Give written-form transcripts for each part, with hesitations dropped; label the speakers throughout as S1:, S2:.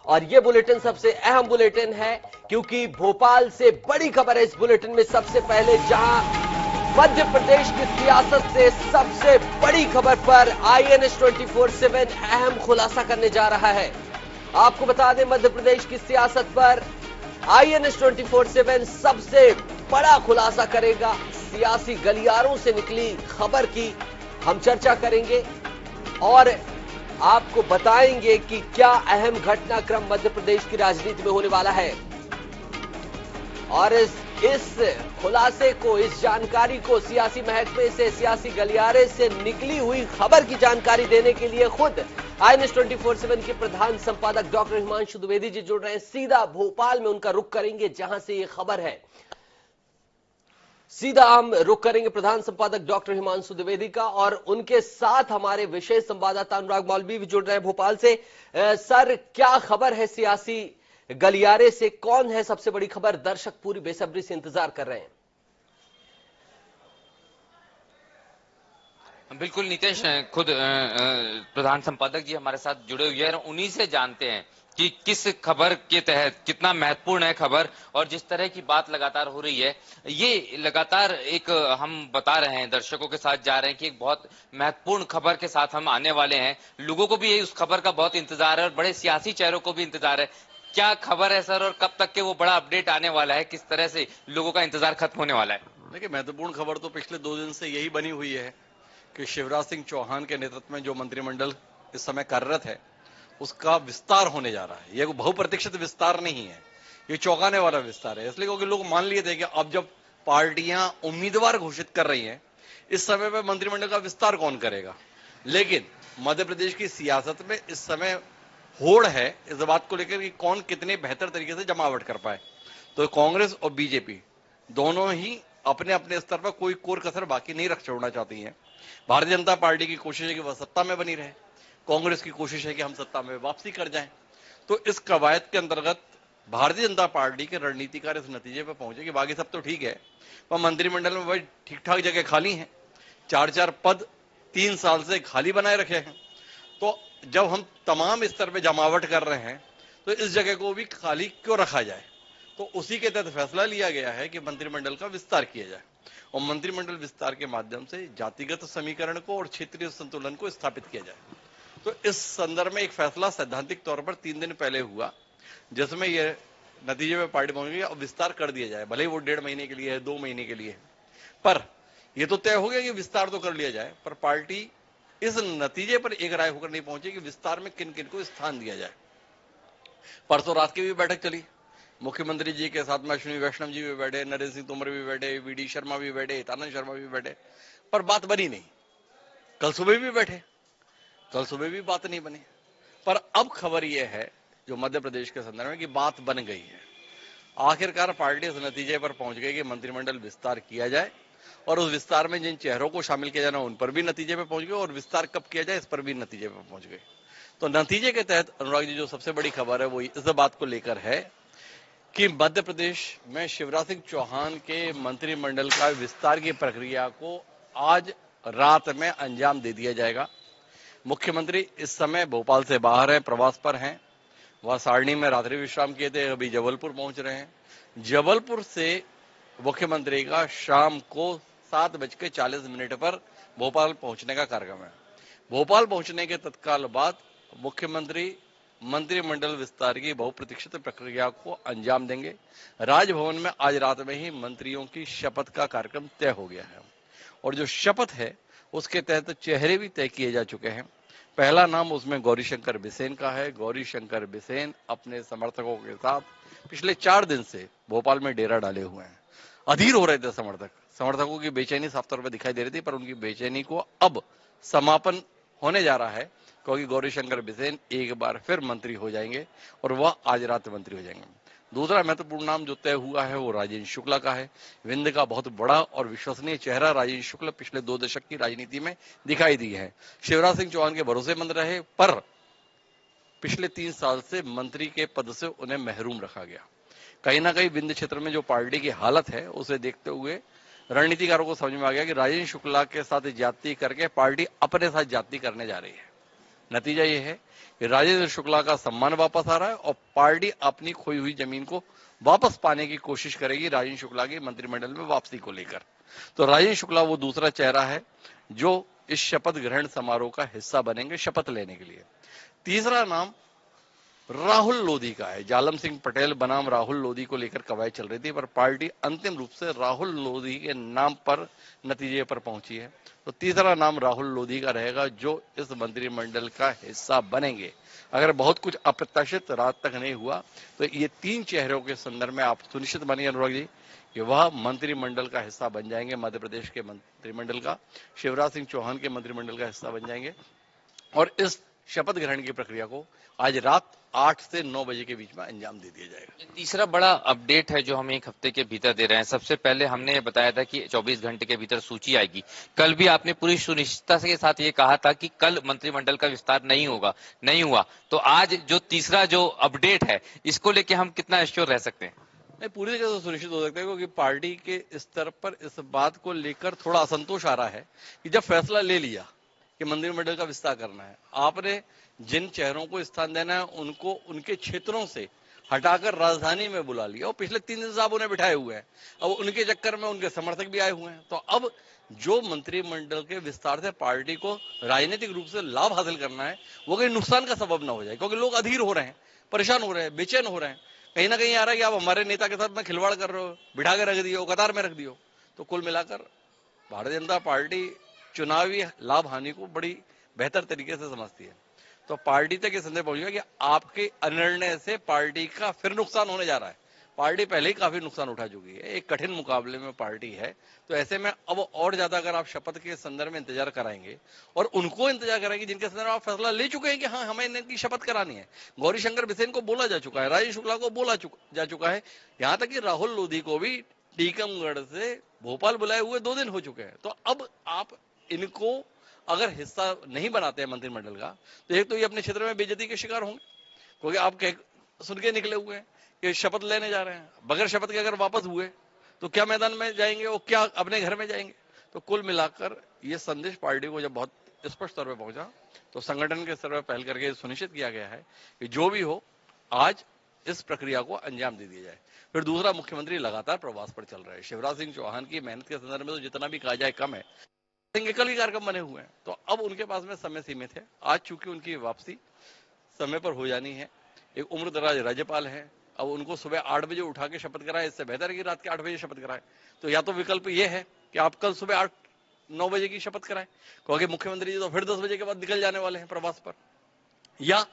S1: और ये बुलेटिन सबसे अहम बुलेटिन है क्योंकि भोपाल से बड़ी खबर है इस बुलेटिन में सबसे पहले, जहां मध्य प्रदेश की सियासत से सबसे बड़ी खबर पर आईएनएस 24/7 अहम खुलासा करने जा रहा है। आपको बता दें, मध्य प्रदेश की सियासत पर आईएनएस 24/7 सबसे बड़ा खुलासा करेगा। सियासी गलियारों से निकली खबर की हम चर्चा करेंगे और आपको बताएंगे कि क्या अहम घटनाक्रम मध्य प्रदेश की राजनीति में होने वाला है। और इस खुलासे को, इस जानकारी को सियासी महकमे से, सियासी गलियारे से निकली हुई खबर की जानकारी देने के लिए खुद आईएनएस 24/7 के प्रधान संपादक डॉक्टर हिमांशु द्विवेदी जी जुड़ रहे हैं। सीधा भोपाल में उनका रुख करेंगे जहां से यह खबर है। सीधा हम रुख करेंगे प्रधान संपादक डॉक्टर हिमांशु द्विवेदी का और उनके साथ हमारे विशेष संवाददाता अनुराग मौलवी भी जुड़ रहे हैं भोपाल से। सर, क्या खबर है सियासी गलियारे से? कौन है सबसे बड़ी खबर? दर्शक पूरी बेसब्री से इंतजार कर रहे हैं।
S2: बिल्कुल नीतीश, खुद प्रधान संपादक जी हमारे साथ जुड़े हुए हैं, उन्हीं से जानते हैं कि किस खबर के तहत कितना महत्वपूर्ण है खबर। और जिस तरह की बात लगातार हो रही है, ये लगातार एक हम बता रहे हैं, दर्शकों के साथ जा रहे हैं कि एक बहुत महत्वपूर्ण खबर के साथ हम आने वाले हैं। लोगों को भी उस खबर का बहुत इंतजार है और बड़े सियासी चेहरों को भी इंतजार है। क्या खबर है सर, और कब तक के वो बड़ा अपडेट आने वाला है? किस तरह से लोगों का इंतजार खत्म होने वाला है?
S3: देखिए, महत्वपूर्ण खबर तो पिछले 2 दिन से यही बनी हुई है कि शिवराज सिंह चौहान के नेतृत्व में जो मंत्रिमंडल इस समय कार्यरत है उसका विस्तार होने जा रहा है। यह बहुप्रतीक्षित विस्तार नहीं है, ये चौंकाने वाला विस्तार है। इसलिए क्योंकि लोग मान लिए थे कि अब जब पार्टियां उम्मीदवार घोषित कर रही हैं, इस समय पर मंत्रिमंडल का विस्तार कौन करेगा। लेकिन मध्य प्रदेश की सियासत में इस समय होड़ है इस बात को लेकर कि कौन कितने बेहतर तरीके से जमावट कर पाए। तो कांग्रेस और बीजेपी दोनों ही अपने अपने स्तर पर कोई कोर कसर बाकी नहीं रख छोड़ना चाहती हैं। भारतीय जनता पार्टी की कोशिश है कि वह सत्ता में बनी रहे, कांग्रेस की कोशिश है कि हम सत्ता में वापसी कर जाएं। तो इस कवायद के अंतर्गत भारतीय जनता पार्टी के रणनीतिकार इस नतीजे पर पहुंचे कि बाकी सब तो ठीक है, पर मंत्रिमंडल में भाई ठीक ठाक जगह खाली है, 4-4 पद 3 साल से खाली बनाए रखे हैं। तो जब हम तमाम स्तर पर जमावट कर रहे हैं तो इस जगह को भी खाली क्यों रखा जाए। तो उसी के तहत फैसला लिया गया है कि मंत्रिमंडल का विस्तार किया जाए और मंत्रिमंडल विस्तार के माध्यम से जातिगत समीकरण को और क्षेत्रीय संतुलन को स्थापित किया जाए। तो इस संदर्भ में एक फैसला सैद्धांतिक तौर पर 3 दिन पहले हुआ, जिसमें यह नतीजे में पार्टी पहुंच गई अब विस्तार कर दिया जाए। भले ही वो 1.5 महीने के लिए है, 2 महीने के लिए है, पर यह तो तय हो गया कि विस्तार तो कर लिया जाए। पर पार्टी इस नतीजे पर एक राय होकर नहीं पहुंची कि विस्तार में किन किन को स्थान दिया जाए। परसों रात की भी बैठक चली, मुख्यमंत्री जी के साथ में अश्विनी वैष्णव जी भी बैठे, नरेंद्र सिंह तोमर भी बैठे, वीडी शर्मा भी बैठे, हितानंद शर्मा भी बैठे, पर बात बनी नहीं। कल सुबह भी बैठे, कल सुबह भी बात नहीं बनी। पर अब खबर यह है जो मध्य प्रदेश के संदर्भ में कि बात बन गई है। आखिरकार पार्टी इस नतीजे पर पहुंच गई कि मंत्रिमंडल विस्तार किया जाए और उस विस्तार में जिन चेहरों को शामिल किया जाना उन पर भी नतीजे पर पहुंच गए और विस्तार कब किया जाए इस पर भी नतीजे पर पहुंच गए। तो नतीजे के तहत अनुराग जी जो सबसे बड़ी खबर है वो इस बात को लेकर है कि मध्य प्रदेश में शिवराज सिंह चौहान के मंत्रिमंडल का विस्तार की प्रक्रिया को आज रात में अंजाम दे दिया जाएगा। मुख्यमंत्री इस समय भोपाल से बाहर हैं, प्रवास पर हैं। वह सारणी में रात्रि विश्राम किए थे, अभी जबलपुर पहुंच रहे हैं। जबलपुर से मुख्यमंत्री का शाम को 7:40 पर भोपाल पहुंचने का कार्यक्रम है। भोपाल पहुंचने के तत्काल बाद मुख्यमंत्री मंत्रिमंडल विस्तार की बहुप्रतीक्षित प्रक्रिया को अंजाम देंगे। राजभवन में आज रात में ही मंत्रियों की शपथ का कार्यक्रम तय हो गया है और जो शपथ है उसके तहत चेहरे भी तय किए जा चुके हैं। पहला नाम उसमें गौरीशंकर बिसेन का है। गौरीशंकर बिसेन अपने समर्थकों के साथ पिछले 4 दिन से भोपाल में डेरा डाले हुए हैं। अधीर हो रहे थे समर्थकों की बेचैनी साफ तौर पर दिखाई दे रही थी, पर उनकी बेचैनी को अब समापन होने जा रहा है क्योंकि गौरीशंकर बिसेन एक बार फिर मंत्री हो जाएंगे और वह आज रात मंत्री हो जाएंगे। दूसरा महत्वपूर्ण नाम जो तय हुआ है वो राजेंद्र शुक्ला का है। विंध्य का बहुत बड़ा और विश्वसनीय चेहरा राजेंद्र शुक्ला पिछले 2 दशक की राजनीति में दिखाई दी है। शिवराज सिंह चौहान के भरोसेमंद रहे, पर पिछले 3 साल से मंत्री के पद से उन्हें महरूम रखा गया। कहीं ना कहीं विंध्य क्षेत्र में जो पार्टी की हालत है उसे देखते हुए रणनीतिकारों को समझ में आ गया कि राजेंद्र शुक्ला के साथ जाति करके पार्टी अपने साथ जाति करने जा रही है। नतीजा ये है कि राजेंद्र शुक्ला का सम्मान वापस आ रहा है और पार्टी अपनी खोई हुई जमीन को वापस पाने की कोशिश करेगी राजेंद्र शुक्ला की मंत्रिमंडल में वापसी को लेकर। तो राजेंद्र शुक्ला वो दूसरा चेहरा है जो इस शपथ ग्रहण समारोह का हिस्सा बनेंगे शपथ लेने के लिए। तीसरा नाम राहुल लोधी का है। जालम सिंह पटेल बनाम राहुल लोधी को लेकर कवायद चल रही थी, पर पार्टी अंतिम रूप से राहुल लोधी के नाम पर नतीजे पर पहुंची है। तो तीसरा नाम राहुल लोधी का रहेगा जो इस मंत्रिमंडल का हिस्सा बनेंगे। अगर बहुत कुछ अप्रत्याशित रात तक नहीं हुआ तो ये तीन चेहरों के संदर्भ में आप सुनिश्चित मानिए अनुराग जी कि वह मंत्रिमंडल का हिस्सा बन जाएंगे। मध्य प्रदेश के मंत्रिमंडल का, शिवराज सिंह चौहान के मंत्रिमंडल का हिस्सा बन जाएंगे और इस शपथ ग्रहण की प्रक्रिया को आज रात 8 से 9 बजे के बीच में अंजाम दे दिया जाएगा।
S2: तीसरा बड़ा अपडेट है जो हम एक हफ्ते के भीतर दे रहे हैं। सबसे पहले हमने बताया था कि 24 घंटे के भीतर सूची आएगी। कल भी आपने पूरी सुनिश्चितता के साथ ये कहा था कि कल मंत्रिमंडल का विस्तार नहीं होगा, नहीं हुआ। तो आज जो तीसरा जो अपडेट है इसको लेके हम कितना एश्योर रह सकते हैं?
S3: नहीं, पूरी तरह से सुनिश्चित हो सकता है क्योंकि पार्टी के स्तर पर इस बात को लेकर थोड़ा असंतोष आ रहा है कि जब फैसला ले लिया कि मंत्रिमंडल का विस्तार करना है, आपने जिन चेहरों को स्थान देना है उनको उनके क्षेत्रों से हटाकर राजधानी में बुला लिया और पिछले 3 दिन से आप उन्हें बिठाए हुए हैं। अब उनके चक्कर में उनके समर्थक भी आए हुए हैं। तो अब जो मंत्रिमंडल के विस्तार से पार्टी को राजनीतिक रूप से लाभ हासिल करना है वो कहीं नुकसान का सबब ना हो जाए, क्योंकि लोग अधीर हो रहे हैं, परेशान हो रहे हैं, बेचैन हो रहे हैं। कहीं ना कहीं आ रहा है कि आप हमारे नेता के साथ में खिलवाड़ कर रहे हो, बिठा के रख दियो, कतार में रख दियो। तो कुल मिलाकर भारतीय जनता पार्टी चुनावी लाभ हानि को बड़ी बेहतर तरीके से समझती है। तो पार्टी तक ये संदेश पहुंचेगा कि आपके अनिर्णय से पार्टी का फिर नुकसान होने जा रहा है। पार्टी पहले ही काफी नुकसान उठा चुकी है, एक कठिन मुकाबले में पार्टी है। तो ऐसे में अब और ज्यादा अगर आप शपथ के संदर्भ में इंतजार कराएंगे और उनको इंतजार कराएंगे जिनके संदर्भ में आप फैसला ले चुके हैं कि हाँ हमें इनकी शपथ करानी है। गौरीशंकर बिसेन को बोला जा चुका है, राजेंद्र शुक्ला को बोला जा चुका है, यहाँ तक कि राहुल लोधी को भी टीकमगढ़ से भोपाल बुलाए हुए 2 दिन हो चुके हैं। तो अब आप इनको अगर हिस्सा नहीं बनाते हैं मंत्रिमंडल का तो एक तो ये अपने क्षेत्र में बेइज्जती के शिकार होंगे, क्योंकि आप सुन के निकले हुए हैं कि शपथ लेने जा रहे हैं। बगैर शपथ के अगर वापस हुए तो क्या मैदान में जाएंगे और क्या अपने घर में जाएंगे। तो कुल मिलाकर ये संदेश पार्टी को जब बहुत स्पष्ट तौर पर पहुंचा तो संगठन के स्तर पर पहल करके सुनिश्चित किया गया है कि जो भी हो आज इस प्रक्रिया को अंजाम दे दिया जाए। फिर दूसरा, मुख्यमंत्री लगातार प्रवास पर चल रहे हैं। शिवराज सिंह चौहान की मेहनत के संदर्भ में तो जितना भी कहा जाए कम है। कल ही कार्यक्रम बने हुए हैं तो अब उनके पास में समय सीमित है। आज चूंकि उनकी वापसी समय पर हो जानी है, एक उम्र दराज राज्यपाल है, अब उनको सुबह 8 बजे उठा के शपथ कराए, इससे बेहतर है कि रात के 8 बजे शपथ कराए। तो या तो विकल्प ये है कि आप कल सुबह 8-9 बजे की शपथ कराएं, क्योंकि मुख्यमंत्री जी तो फिर 10 बजे के बाद निकल जाने वाले हैं प्रवास पर, या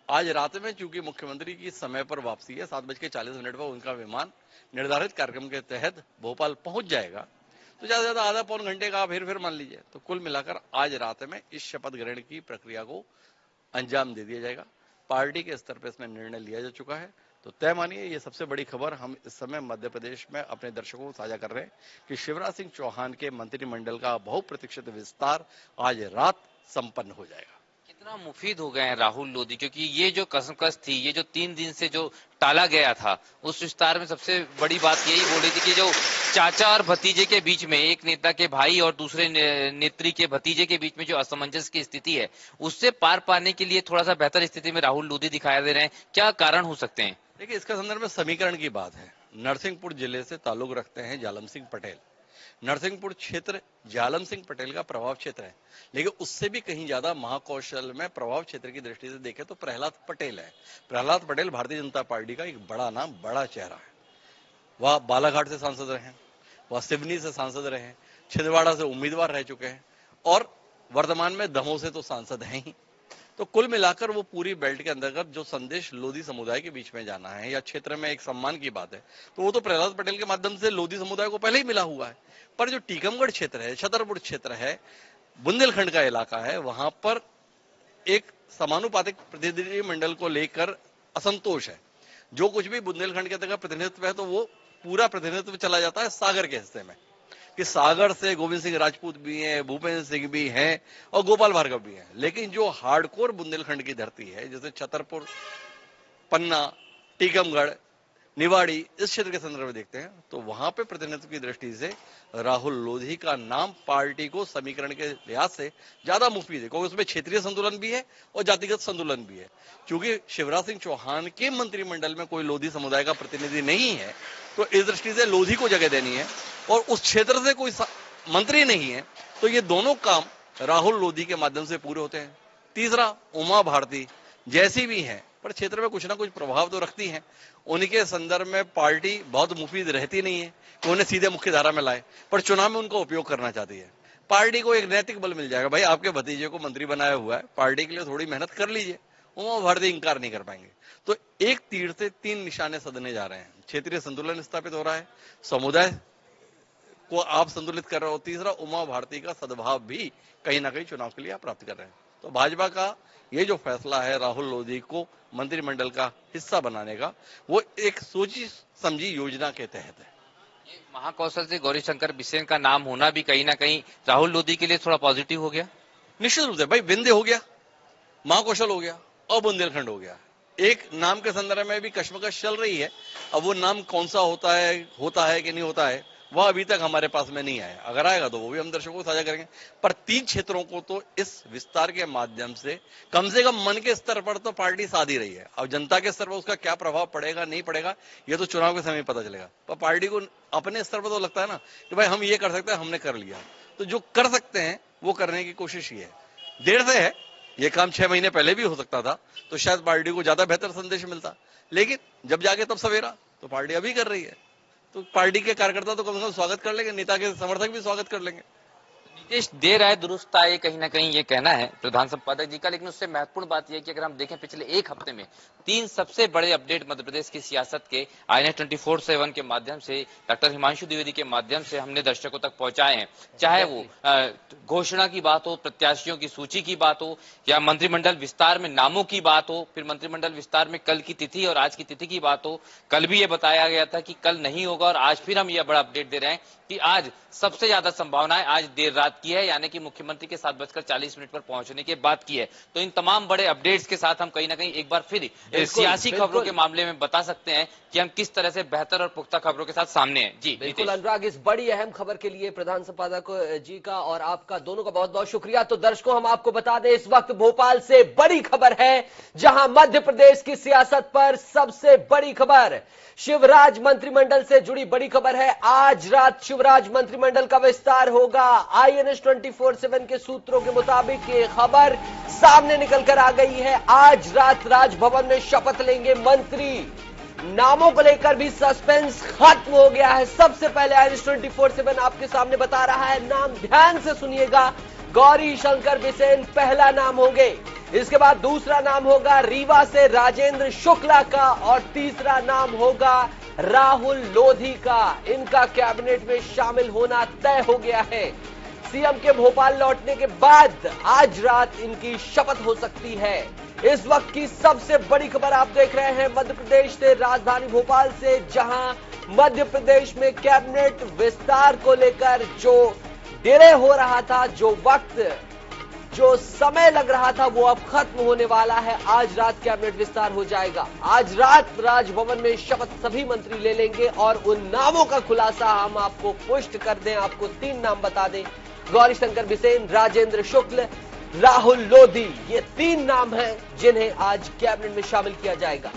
S3: आज रात में चूंकि मुख्यमंत्री की समय पर वापसी है, 7:40 पर उनका विमान निर्धारित कार्यक्रम के तहत भोपाल पहुंच जाएगा, तो ज्यादा से ज्यादा आधा पौन घंटे का आप फिर मान लीजिए। तो कुल मिलाकर आज रात में इस शपथ ग्रहण की प्रक्रिया को अंजाम दे दिया जाएगा। पार्टी के स्तर पर इसमें निर्णय लिया जा चुका है। तो तय मानिए ये सबसे बड़ी खबर हम इस समय मध्य प्रदेश में अपने दर्शकों को साझा कर रहे हैं कि शिवराज सिंह चौहान के मंत्रिमंडल का बहुप्रतीक्षित विस्तार आज रात संपन्न हो जाएगा।
S2: कितना मुफीद हो गए हैं राहुल लोधी, क्योंकि ये जो कसमकस थी, ये जो 3 दिन से जो टाला गया था, उस विस्तार में सबसे बड़ी बात यही बोली थी कि जो चाचा और भतीजे के बीच में, एक नेता के भाई और दूसरे नेत्री के भतीजे के बीच में जो असमंजस की स्थिति है, उससे पार पाने के लिए थोड़ा सा बेहतर स्थिति में राहुल लोधी दिखाई दे रहे हैं। क्या कारण हो सकते हैं?
S3: देखिए, इसका संदर्भ में समीकरण की बात है। नरसिंहपुर जिले से ताल्लुक रखते हैं जालम सिंह पटेल। नरसिंहपुर क्षेत्र जालम सिंह पटेल का प्रभाव क्षेत्र है, लेकिन उससे भी कहीं ज्यादा महाकौशल में प्रभाव क्षेत्र की दृष्टि से देखें तो प्रहलाद पटेल है। प्रहलाद पटेल भारतीय जनता पार्टी का एक बड़ा नाम, बड़ा चेहरा है। वह बालाघाट से सांसद रहे हैं, वह सिवनी से सांसद रहे हैं, छिंदवाड़ा से उम्मीदवार रह चुके हैं और वर्तमान में दमोह से तो सांसद हैं ही। तो कुल मिलाकर वो पूरी बेल्ट के अंतर्गत जो संदेश लोधी समुदाय के बीच में जाना है या क्षेत्र में एक सम्मान की बात है, तो वो तो प्रहलाद पटेल के माध्यम से लोधी समुदाय को पहले ही मिला हुआ है। पर जो टीकमगढ़ क्षेत्र है, छतरपुर क्षेत्र है, बुंदेलखंड का इलाका है, वहां पर एक समानुपातिक प्रतिनिधि मंडल को लेकर असंतोष है। जो कुछ भी बुंदेलखंड के अंतर्गत प्रतिनिधित्व है तो वो पूरा प्रतिनिधित्व चला जाता है सागर के हिस्से में, कि सागर से गोविंद सिंह राजपूत भी हैं, भूपेंद्र सिंह भी हैं और गोपाल भार्गव भी हैं। लेकिन जो हार्डकोर बुंदेलखंड की धरती है, जैसे छतरपुर, पन्ना, टीकमगढ़, निवाड़ी इस क्षेत्र के संदर्भ में देखते हैं तो वहां पे प्रतिनिधित्व की दृष्टि से राहुल लोधी का नाम पार्टी को समीकरण के लिहाज से ज्यादा मुफीद है, क्योंकि उसमें क्षेत्रीय संतुलन भी है और जातिगत संतुलन भी है। क्योंकि शिवराज सिंह चौहान के मंत्रिमंडल में कोई लोधी समुदाय का प्रतिनिधि नहीं है, तो इस दृष्टि से लोधी को जगह देनी है और उस क्षेत्र से कोई मंत्री नहीं है, तो ये दोनों काम राहुल लोधी के माध्यम से पूरे होते हैं। तीसरा, उमा भारती जैसी भी है पर क्षेत्र में कुछ ना कुछ प्रभाव तो रखती हैं, उनके संदर्भ में पार्टी बहुत मुफीद रहती नहीं है कि उन्हें सीधे मुख्य धारा में लाए, पर चुनाव में उनका उपयोग करना चाहती है। पार्टी को एक नैतिक बल मिल जाएगा, भाई आपके भतीजे को मंत्री बनाया हुआ है, पार्टी के लिए थोड़ी मेहनत कर लीजिए, उमा भारती इंकार नहीं कर पाएंगे। तो एक तीर से तीन निशाने सधने जा रहे हैं। क्षेत्रीय संतुलन स्थापित हो रहा है, समुदाय को आप संतुलित कर रहे हो, तीसरा उमा भारती का सद्भाव भी कहीं ना कहीं चुनाव के लिए आप प्राप्त कर रहे हैं। तो भाजपा का ये जो फैसला है राहुल लोधी को मंत्रिमंडल का हिस्सा बनाने का, वो एक सोची समझी योजना के तहत है।
S2: ये महाकौशल से गौरीशंकर बिसेन का नाम होना भी कहीं ना कहीं राहुल लोधी के लिए थोड़ा पॉजिटिव हो गया।
S3: निश्चित रूप से भाई, विंध्य हो गया, महाकौशल हो गया और बुंदेलखंड हो गया। एक नाम के संदर्भ में भी कश्मकश चल रही है, अब वो नाम कौन सा होता है कि नहीं होता है, वह अभी तक हमारे पास में नहीं आया। अगर आएगा तो वो भी हम दर्शकों को साझा करेंगे। पर तीन क्षेत्रों को तो इस विस्तार के माध्यम से कम मन के स्तर पर तो पार्टी साध ही रही है। अब जनता के स्तर पर उसका क्या प्रभाव पड़ेगा नहीं पड़ेगा, ये तो चुनाव के समय पता चलेगा। पर पार्टी को अपने स्तर पर तो लगता है ना कि भाई हम ये कर सकते हैं, हमने कर लिया। तो जो कर सकते हैं वो करने की कोशिश ही है। देर से है, ये काम 6 महीने पहले भी हो सकता था तो शायद पार्टी को ज्यादा बेहतर संदेश मिलता, लेकिन जब जाके तब सवेरा, तो पार्टी अभी कर रही है। तो पार्टी के कार्यकर्ता तो कम से कम स्वागत कर लेंगे, नेता के समर्थक भी स्वागत कर लेंगे।
S2: नीतीश देर आए दुरुस्त आए, कहीं ना कहीं ये कहना है प्रधान संपादक जी का। लेकिन उससे महत्वपूर्ण बात यह कि अगर हम देखें पिछले एक हफ्ते में 3 सबसे बड़े अपडेट मध्य प्रदेश की सियासत के INS 24/7 के माध्यम से, डॉक्टर हिमांशु द्विवेदी के माध्यम से हमने दर्शकों तक पहुंचाए हैं। चाहे वो घोषणा की बात हो, प्रत्याशियों की सूची की बात हो, या मंत्रिमंडल विस्तार में नामों की बात हो, फिर मंत्रिमंडल विस्तार में कल की तिथि और आज की तिथि की बात हो। कल भी ये बताया गया था कि कल नहीं होगा और आज फिर हम ये बड़ा अपडेट दे रहे हैं कि आज सबसे ज्यादा संभावनाएं आज देर रात की है, यानी कि मुख्यमंत्री के 7:40 पर पहुंचने के बाद की है। तो इन तमाम बड़े अपडेट्स के साथ हम कहीं ना कहीं एक बार फिर सियासी खबरों के मामले में बता सकते हैं कि हम किस तरह से बेहतर और पुख्ता खबरों के साथ सामने हैं। जी
S1: बिल्कुल अनुराग, इस बड़ी अहम खबर के लिए प्रधान संपादक जी का और आपका दोनों का बहुत बहुत शुक्रिया। तो दर्शकों, हम आपको बता दें इस वक्त भोपाल से बड़ी खबर है, जहां मध्य प्रदेश की सियासत पर सबसे बड़ी खबर, शिवराज मंत्रिमंडल से जुड़ी बड़ी खबर है। आज रात शिवराज मंत्रिमंडल का विस्तार होगा। INS 24/7 के सूत्रों के मुताबिक ये खबर सामने निकल कर आ गई है। आज रात राजभवन में शपथ लेंगे मंत्री। नामों को लेकर भी सस्पेंस खत्म हो गया है। सबसे पहले INS 24/7 आपके सामने बता रहा है, नाम ध्यान से सुनिएगा। गौरीशंकर बिसेन पहला नाम होंगे, इसके बाद दूसरा नाम होगा रीवा से राजेंद्र शुक्ला का और तीसरा नाम होगा राहुल लोधी का। इनका कैबिनेट में शामिल होना तय हो गया है। सीएम के भोपाल लौटने के बाद आज रात इनकी शपथ हो सकती है। इस वक्त की सबसे बड़ी खबर आप देख रहे हैं मध्य प्रदेश से, राजधानी भोपाल से, जहां मध्य प्रदेश में कैबिनेट विस्तार को लेकर जो डिले हो रहा था, जो वक्त, जो समय लग रहा था, वो अब खत्म होने वाला है। आज रात कैबिनेट विस्तार हो जाएगा। आज रात राजभवन में शपथ सभी मंत्री ले लेंगे और उन नामों का खुलासा हम आपको पुष्ट कर दें, आपको 3 नाम बता दें, गौरीशंकर बिसेन, राजेंद्र शुक्ल, राहुल लोधी। ये 3 नाम हैं जिन्हें आज कैबिनेट में शामिल किया जाएगा।